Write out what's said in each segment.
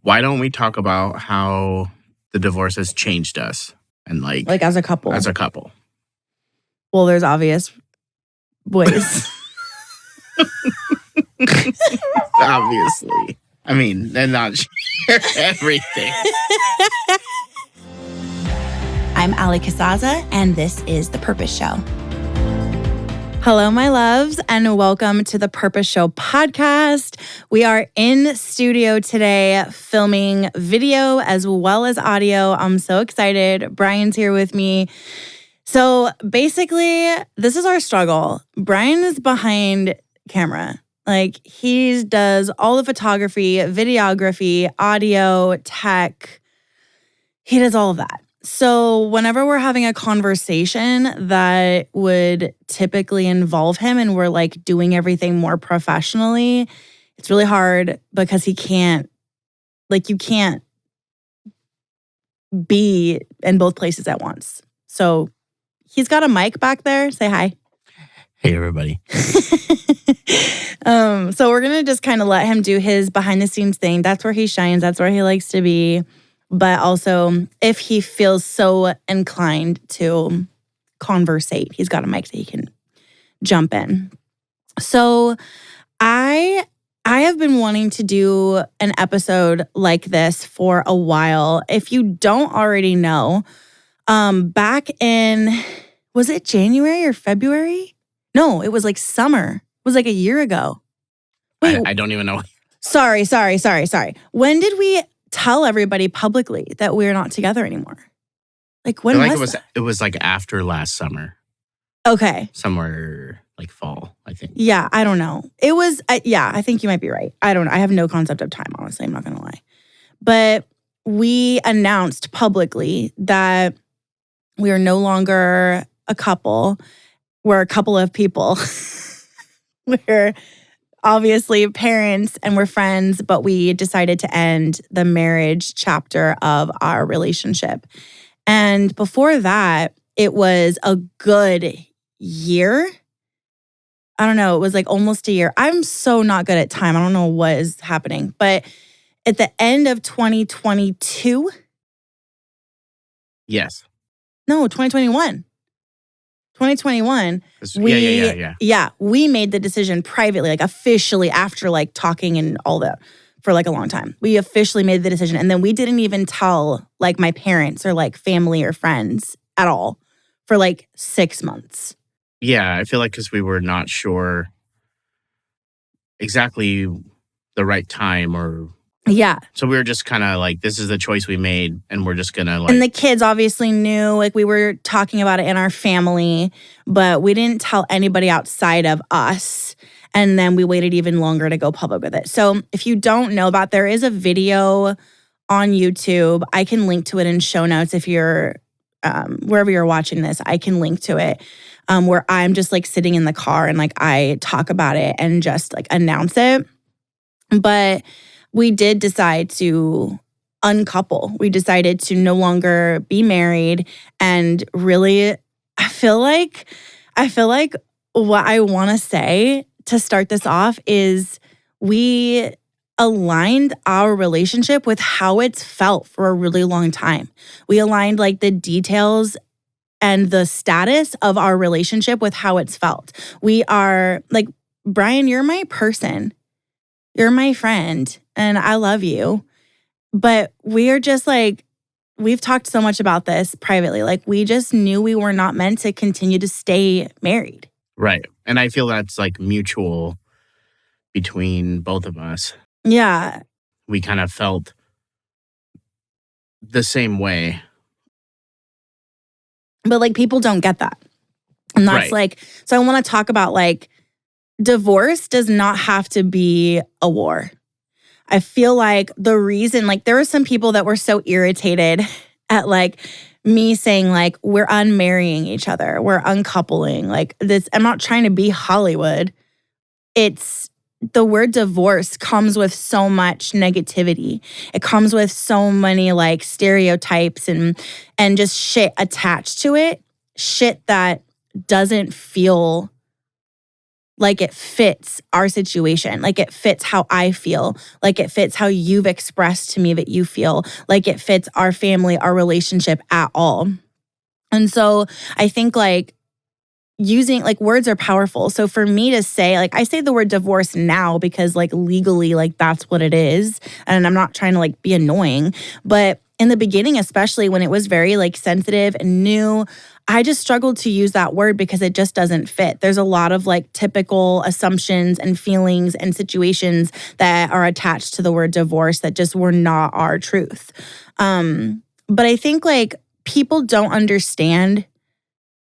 Why don't we talk about how the divorce has changed us and Like as a couple. As a couple. Well, there's obvious ways. Obviously. I mean, they're not share everything. I'm Ali Casaza, and this is The Purpose Show. Hello, my loves, and welcome to The Purpose Show podcast. We are in studio today filming video as well as audio. I'm so excited. Brian's here with me. So basically, this is our struggle. Brian is behind camera. Like, he does all the photography, videography, audio, tech. He does all of that. So whenever we're having a conversation that would typically involve him and we're like doing everything more professionally, it's really hard because he can't, like, you can't be in both places at once. So he's got a mic back there. Say hi. Hey, everybody. So we're going to just kind of let him do his behind the scenes thing. That's where he shines. That's where he likes to be. But also, if he feels so inclined to conversate, he's got a mic so he can jump in. So I have been wanting to do an episode like this for a while. If you don't already know, back in, was it January or February? No, it was like summer. It was like a year ago. Wait, I don't even know. Sorry. When did we tell everybody publicly that we're not together anymore? Like, when was that? It was like after last summer. Okay. Somewhere like fall, I think. Yeah, I don't know. It was, I think you might be right. I don't know. I have no concept of time, honestly. I'm not going to lie. But we announced publicly that we are no longer a couple. We're a couple of people. We're obviously parents and we're friends, but we decided to end the marriage chapter of our relationship. And before that, it was a good year. I don't know. It was like almost a year. I'm so not good at time. I don't know what is happening. But at the end of 2022. Yes. No, 2021. 2021, yeah. We made the decision privately, like officially after like talking and all that for like a long time. We officially made the decision. And then we didn't even tell like my parents or like family or friends at all for like 6 months. Yeah, I feel like because we were not sure exactly the right time or... Yeah. So we were just kind of like, this is the choice we made and we're just going to like... And the kids obviously knew, like we were talking about it in our family, but we didn't tell anybody outside of us. And then we waited even longer to go public with it. So if you don't know about, there is a video on YouTube. I can link to it in show notes if you're, wherever you're watching this, I can link to it. Where I'm just like sitting in the car and like I talk about it and just like announce it. But we did decide to uncouple. We decided to no longer be married. And really, I feel like what I want to say to start this off is we aligned our relationship with how it's felt for a really long time. We aligned like the details and the status of our relationship with how it's felt. We are like, Brian, you're my person. You're my friend and I love you. But we are just like, we've talked so much about this privately. Like we just knew we were not meant to continue to stay married. Right. And I feel that's like mutual between both of us. Yeah. We kind of felt the same way. But like people don't get that. And that's right. Like, so I want to talk about like, divorce does not have to be a war. I feel like the reason, like there were some people that were so irritated at like me saying like, we're unmarrying each other. We're uncoupling. Like this, I'm not trying to be Hollywood. It's the word divorce comes with so much negativity. It comes with so many like stereotypes and just shit attached to it. Shit that doesn't feel like it fits our situation, like it fits how I feel, like it fits how you've expressed to me that you feel, like it fits our family, our relationship at all. And so I think like using like words are powerful. So for me to say, like I say the word divorce now because like legally, like that's what it is. And I'm not trying to like be annoying. But in the beginning, especially when it was very like sensitive and new, I just struggled to use that word because it just doesn't fit. There's a lot of like typical assumptions and feelings and situations that are attached to the word divorce that just were not our truth. But I think like people don't understand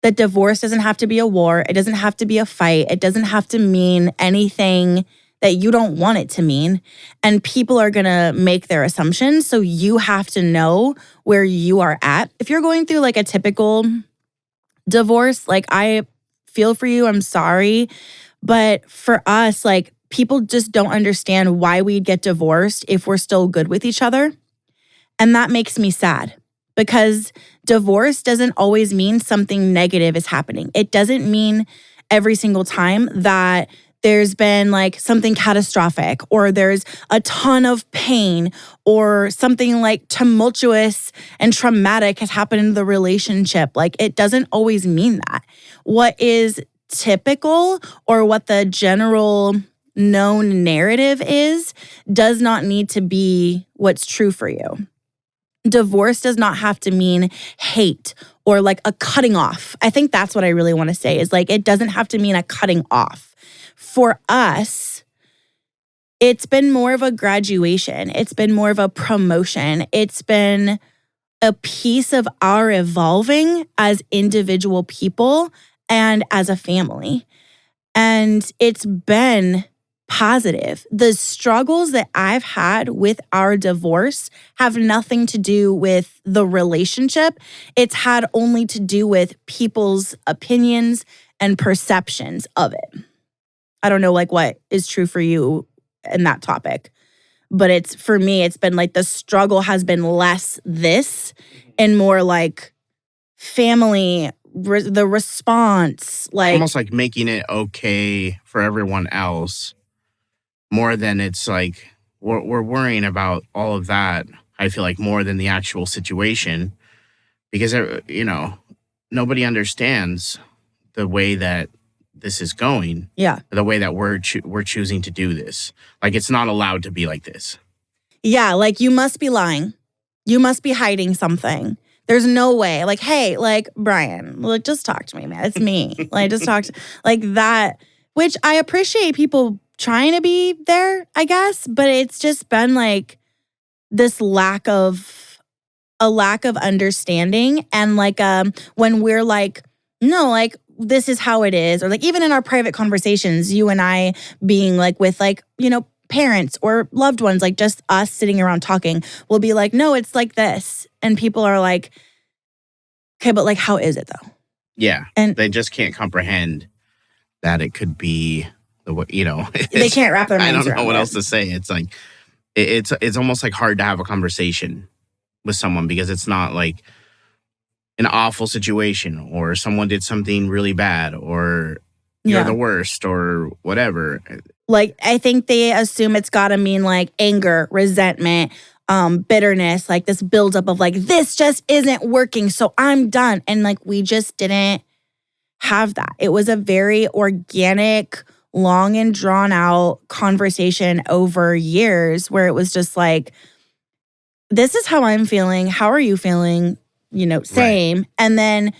that divorce doesn't have to be a war. It doesn't have to be a fight. It doesn't have to mean anything that you don't want it to mean. And people are going to make their assumptions. So you have to know where you are at. If you're going through like a typical divorce, like I feel for you, I'm sorry. But for us, like people just don't understand why we'd get divorced if we're still good with each other. And that makes me sad because divorce doesn't always mean something negative is happening. It doesn't mean every single time that there's been like something catastrophic or there's a ton of pain or something like tumultuous and traumatic has happened in the relationship. Like it doesn't always mean that. What is typical or what the general known narrative is does not need to be what's true for you. Divorce does not have to mean hate or like a cutting off. I think that's what I really want to say is like, it doesn't have to mean a cutting off. For us, it's been more of a graduation. It's been more of a promotion. It's been a piece of our evolving as individual people and as a family. And it's been positive. The struggles that I've had with our divorce have nothing to do with the relationship. It's had only to do with people's opinions and perceptions of it. I don't know like what is true for you in that topic, but it's for me, it's been like the struggle has been less this and more like family, the response, like almost like making it okay for everyone else more than it's like we're worrying about all of that. I feel like more than the actual situation because, nobody understands the way that this is going. Yeah. The way that we're choosing to do this. Like it's not allowed to be like this. Yeah, like you must be lying. You must be hiding something. There's no way. Like, hey, like Brian, like just talk to me, man. It's me. Like just talk to like that, which I appreciate people trying to be there, I guess, but it's just been like this lack of understanding and like when we're like, no, like this is how it is, or like even in our private conversations, you and I being like with like, parents or loved ones, like just us sitting around talking, we'll be like, no, it's like this. And people are like, okay, but like, how is it though? Yeah. And they just can't comprehend that it could be the way, they can't wrap their minds around it. I don't know what else to say. It's like, it's almost like hard to have a conversation with someone because it's not like an awful situation or someone did something really bad or you're the worst or whatever. Like, I think they assume it's got to mean like anger, resentment, bitterness, like this buildup of like, this just isn't working, so I'm done. And like, we just didn't have that. It was a very organic, long and drawn out conversation over years where it was just like, this is how I'm feeling. How are you feeling? Same. Right. And then,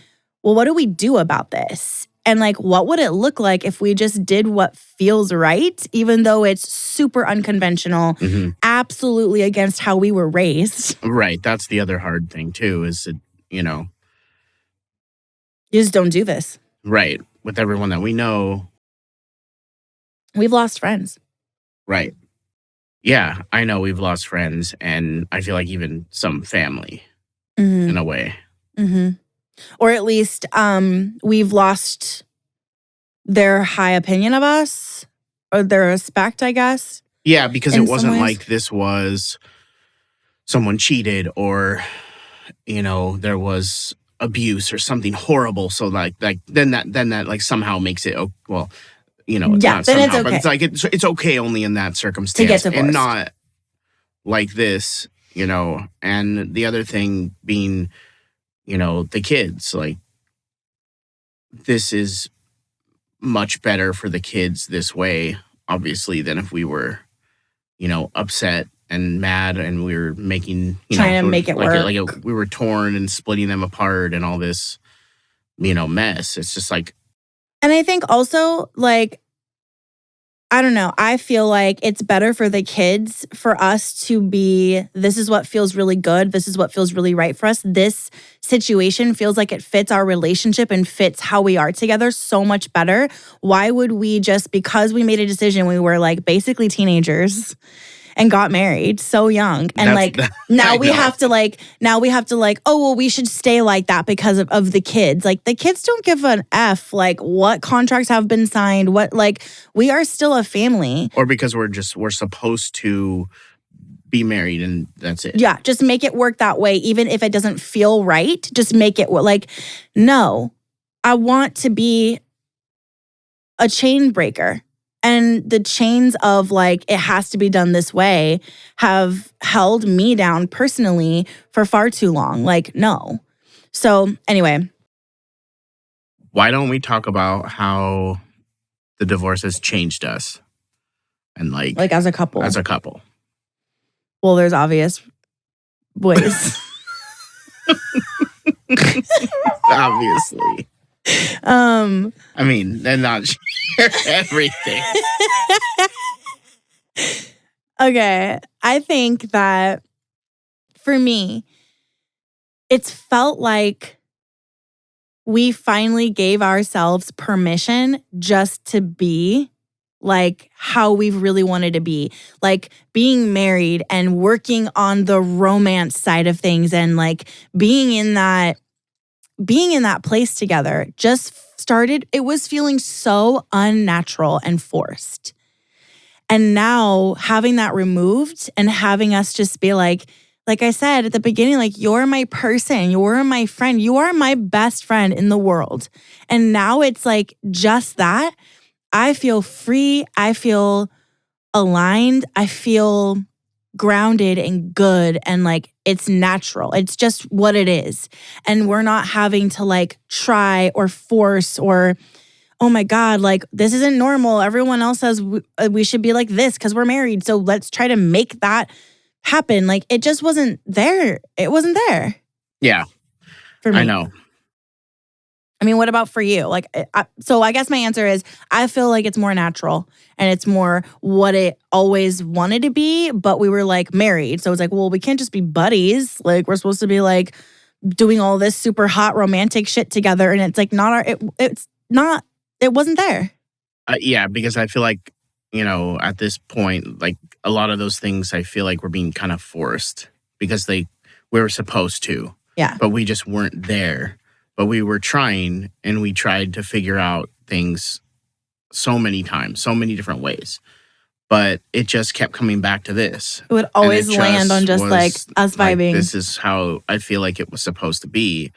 well, what do we do about this? And like, what would it look like if we just did what feels right, even though it's super unconventional, absolutely against how we were raised? Right. That's the other hard thing too, is that, you just don't do this. Right. With everyone that we know. We've lost friends. Right. Yeah, I know we've lost friends and I feel like even some family in a way. Mm-hmm. Or at least we've lost their high opinion of us or their respect, I guess. Yeah, because it wasn't like this was someone cheated or, there was abuse or something horrible. So like then that like somehow makes it, it's Yeah, not then it's somehow, but okay it's like it's okay only in that to get circumstance and divorced. not like this, And the other thing being, the kids, like this is much better for the kids this way, obviously, than if we were, upset and mad and we were making, Trying to make it work. we were torn and splitting them apart and all this, mess. It's just like, And I think also, like, I don't know. I feel like it's better for the kids for us to be, this is what feels really good. This is what feels really right for us. This situation feels like it fits our relationship and fits how we are together so much better. Why would we just, because we made a decision, we were like basically teenagers and got married so young. And now we have to oh, well, we should stay like that because of the kids. Like the kids don't give an F, like what contracts have been signed, we are still a family. Or because we're supposed to be married and that's it. Yeah, just make it work that way. Even if it doesn't feel right, just make it like, no, I want to be a chain breaker. And the chains of like, it has to be done this way have held me down personally for far too long. Like, no. So anyway. Why don't we talk about how the divorce has changed us? And like as a couple. As a couple. Well, there's obvious ways. Obviously. I mean, they're not share everything. Okay. I think that for me, it's felt like we finally gave ourselves permission just to be like how we've really wanted to be. Like being married and working on the romance side of things and like being in that place together just started, it was feeling so unnatural and forced. And now having that removed and having us just be like I said at the beginning, like, you're my person, you're my friend, you are my best friend in the world. And now it's like just that. I feel free. I feel aligned. I feel grounded and good. And like, it's natural. It's just what it is. And we're not having to like try or force or, oh my God, like this isn't normal. Everyone else says we should be like this because we're married. So let's try to make that happen. Like it just wasn't there. It wasn't there. Yeah. For me. I know. I mean, what about for you? Like, so I guess my answer is I feel like it's more natural and it's more what it always wanted to be, but we were like married. So it's like, well, we can't just be buddies. Like we're supposed to be like doing all this super hot romantic shit together. And it's like it wasn't there. Yeah, because I feel like, at this point, like a lot of those things I feel like we're being kind of forced because we were supposed to. Yeah. But we just weren't there. But we were trying, and we tried to figure out things so many times, so many different ways. But it just kept coming back to this. It would always land on just like us vibing. Like, this is how I feel like it was supposed to be.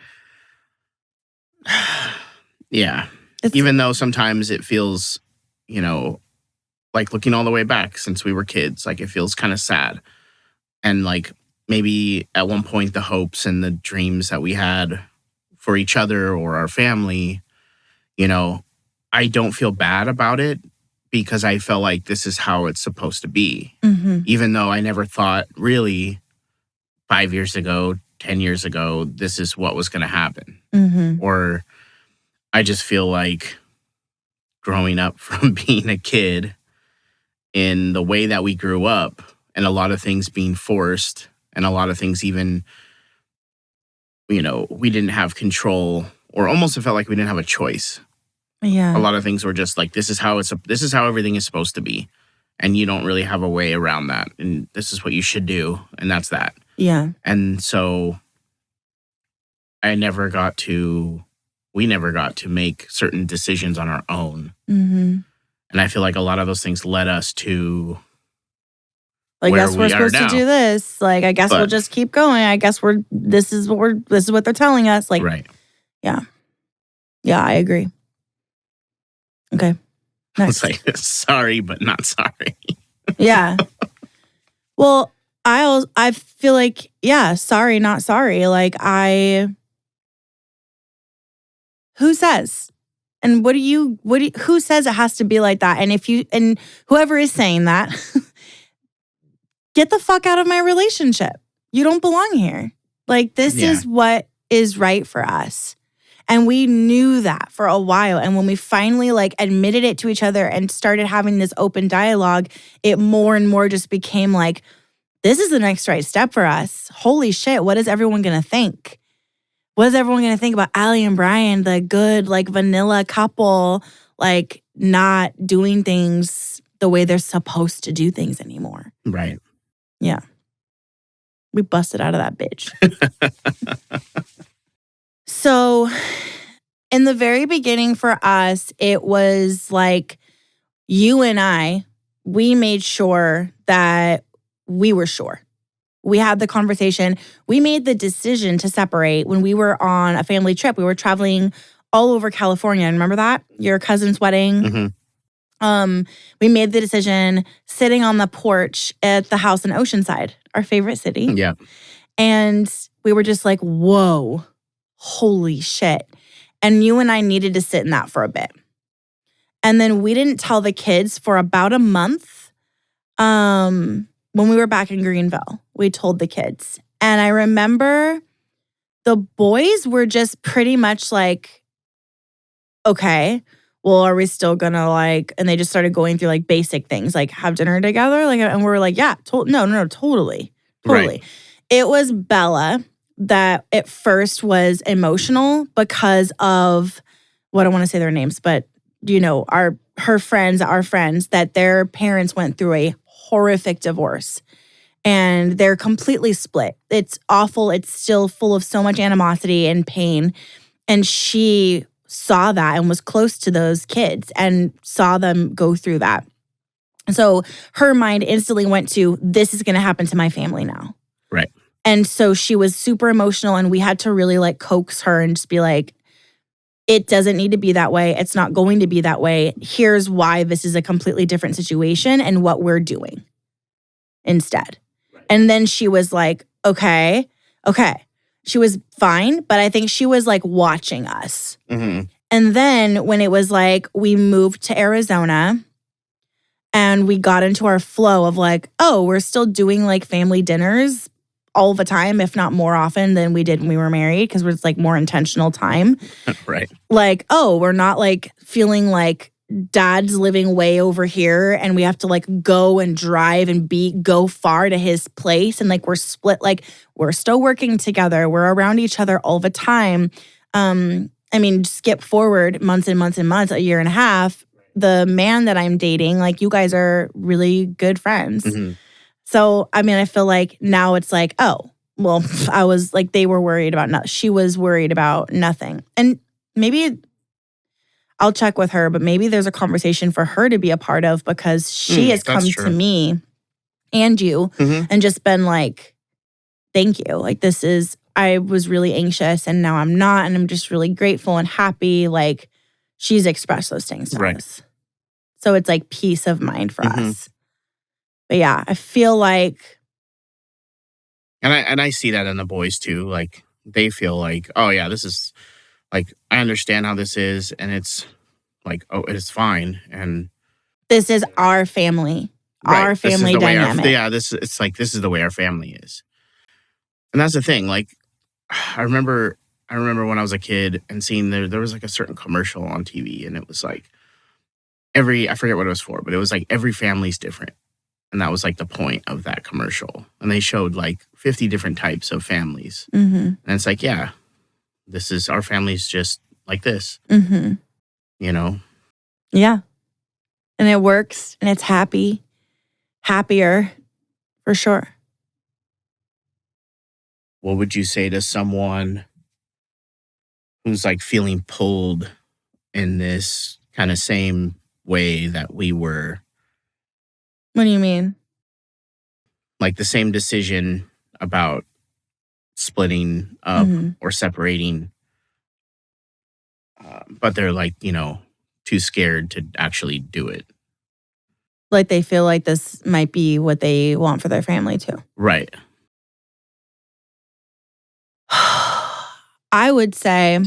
Yeah. Even though sometimes it feels, like looking all the way back since we were kids, like it feels kind of sad. And like maybe at one point the hopes and the dreams that we had for each other or our family, I don't feel bad about it because I felt like this is how it's supposed to be. Mm-hmm. Even though I never thought really 5 years ago, 10 years ago, this is what was going to happen. Mm-hmm. Or I just feel like growing up from being a kid in the way that we grew up and a lot of things being forced and a lot of things even, we didn't have control or almost it felt like we didn't have a choice. Yeah. A lot of things were just like, this is how everything is supposed to be. And you don't really have a way around that. And this is what you should do. And that's that. Yeah. And so we never got to make certain decisions on our own. Mm-hmm. And I feel like a lot of those things led us to like, where yes, we're supposed to do this. Like, I guess we'll just keep going. I guess this is what they're telling us. Like, right. Yeah. Yeah, I agree. Okay. It's Next. like, sorry, but not sorry. Yeah. Well, I feel like, yeah, sorry, not sorry. Like who says? And who says it has to be like that? And whoever is saying that, get the fuck out of my relationship. You don't belong here. Like, this Yeah. is what is right for us. And we knew that for a while. And when we finally like admitted it to each other and started having this open dialogue, it more and more just became like, this is the next right step for us. Holy shit, what is everyone gonna think? What is everyone gonna think about Allie and Brian, the good, like vanilla couple, like not doing things the way they're supposed to do things anymore? Right. Yeah. We busted out of that bitch. So, in the very beginning for us, it was like you and I, we made sure that we were sure. We had the conversation. We made the decision to separate when we were on a family trip. We were traveling all over California. Remember that? Your cousin's wedding? Mm-hmm. We made the decision sitting on the porch at the house in Oceanside, our favorite city. Yeah. And we were just like, whoa, holy shit. And you and I needed to sit in that for a bit. And then we didn't tell the kids for about a month. When we were back in Greenville, we told the kids. And I remember the boys were just pretty much like, okay, well, are we still gonna like, and they just started going through like basic things, like have dinner together. Like, and we were like, yeah, no, totally. Right. It was Bella that at first was emotional because of, well, I don't want to say their names, but our friends that their parents went through a horrific divorce and they're completely split. It's awful. It's still full of so much animosity and pain. And she saw that and was close to those kids and saw them go through that. So her mind instantly went to, this is going to happen to my family now. Right. And so she was super emotional and we had to really like coax her and just be like, it doesn't need to be that way. It's not going to be that way. Here's why this is a completely different situation and what we're doing instead. Right. And then she was like, okay. She was fine, but I think she was like watching us. Mm-hmm. And then when it was like we moved to Arizona and we got into our flow of like, oh, we're still doing like family dinners all the time, if not more often than we did when we were married, because it's like more intentional time. Right. Like, oh, we're not like feeling like dad's living way over here and we have to like go and drive and go far to his place. And like we're split, like we're still working together. We're around each other all the time. I mean, skip forward months and months and months, a year and a half. The man that I'm dating, like you guys are really good friends. Mm-hmm. So, I mean, I feel like now it's like, oh, well, I was like, they were worried about nothing. She was worried about nothing. And maybe I'll check with her, but maybe there's a conversation for her to be a part of because she has come to me and you and just been like, thank you. Like I was really anxious and now I'm not. And I'm just really grateful and happy. Like she's expressed those things to us. So it's like peace of mind for us. But yeah, I feel like. And I see that in the boys too. Like they feel like, oh yeah, this is like, I understand how this is. And it's like, oh, it's fine. And this is our family, our family dynamic. This is the way our family is. And that's the thing. Like, I remember when I was a kid and seeing there was like a certain commercial on TV and it was like I forget what it was for, but it was like every family's different. And that was like the point of that commercial. And they showed like 50 different types of families. Mm-hmm. And it's like, yeah, our family's just like this. Mm-hmm. You know? Yeah. And it works and it's happier for sure. What would you say to someone who's like feeling pulled in this kind of same way that we were? What do you mean? Like the same decision about splitting up or separating. But they're like, 2 too scared to actually do it. Like they feel like this might be what they want for their family too. Right. I would say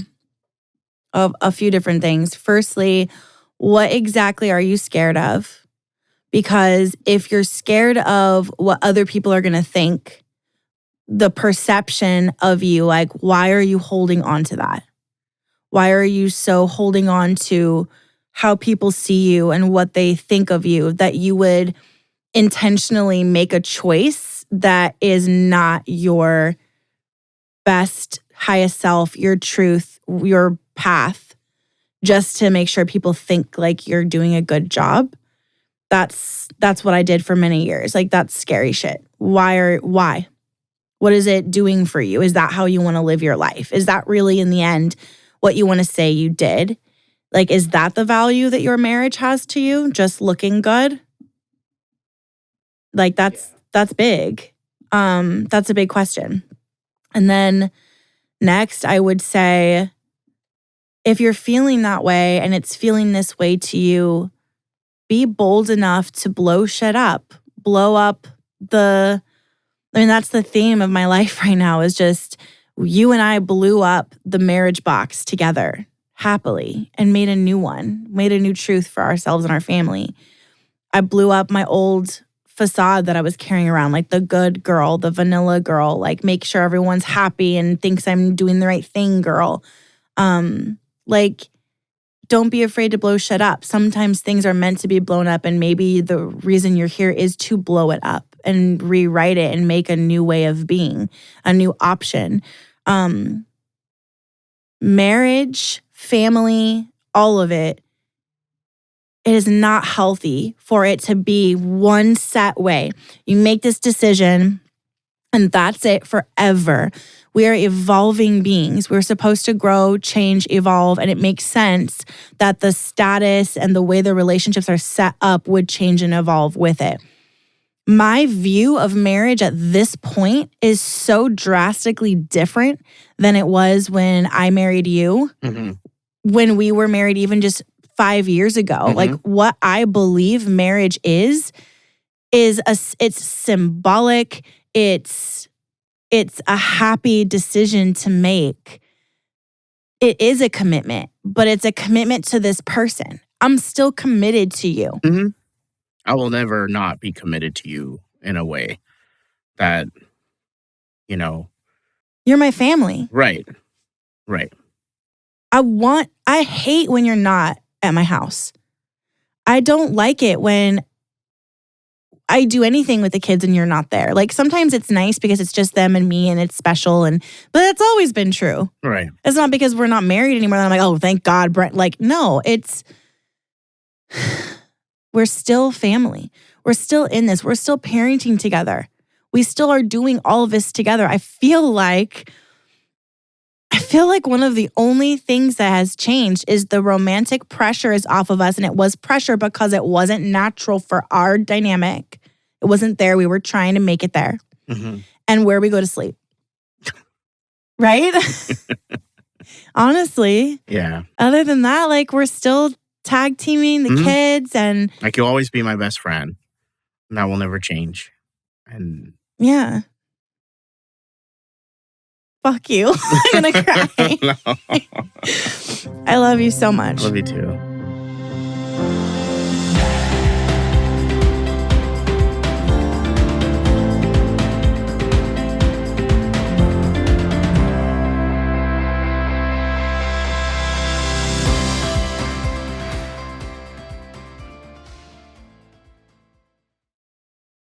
of a few different things. Firstly, what exactly are you scared of? Because if you're scared of what other people are going to think, the perception of you, like, why are you holding on to that? Why are you so holding on to how people see you and what they think of you that you would intentionally make a choice that is not your best, highest self, your truth, your path, just to make sure people think like you're doing a good job? That's what I did for many years. Like, that's scary shit. Why? What is it doing for you? Is that how you want to live your life? Is that really in the end what you want to say you did? Like, is that the value that your marriage has to you? Just looking good? Like, that's big. That's a big question. And then next, I would say, if you're feeling that way and it's feeling this way to you, be bold enough to blow shit up. Blow up that's the theme of my life right now, is just you and I blew up the marriage box together happily and made a new one, made a new truth for ourselves and our family. I blew up my old facade that I was carrying around, like the good girl, the vanilla girl, like make sure everyone's happy and thinks I'm doing the right thing girl. Like, don't be afraid to blow shit up. Sometimes things are meant to be blown up, and maybe the reason you're here is to blow it up and rewrite it and make a new way of being, a new option. Marriage, family, all of it is not healthy for it to be one set way. You make this decision and that's it forever. We are evolving beings. We're supposed to grow, change, evolve, and it makes sense that the status and the way the relationships are set up would change and evolve with it. My view of marriage at this point is so drastically different than it was when I married you, when we were married even just 5 years ago. Like, what I believe marriage is it's symbolic. It's a happy decision to make. It is a commitment, but it's a commitment to this person. I'm still committed to you. I will never not be committed to you in a way that, You're my family. Right. I hate when you're not at my house. I don't like it when I do anything with the kids and you're not there. Like, sometimes it's nice because it's just them and me and it's special, but it's always been true. Right. It's not because we're not married anymore that I'm like, oh, thank God, Brent. Like, no, we're still family. We're still in this. We're still parenting together. We still are doing all of this together. I feel like one of the only things that has changed is the romantic pressure is off of us. And it was pressure because it wasn't natural for our dynamic. It wasn't there. We were trying to make it there. And where we go to sleep. Right? Honestly. Yeah. Other than that, like, we're still tag teaming the kids, and like, you'll always be my best friend. And that will never change. And yeah. Fuck you. I'm gonna cry. No. I love you so much. Love you too.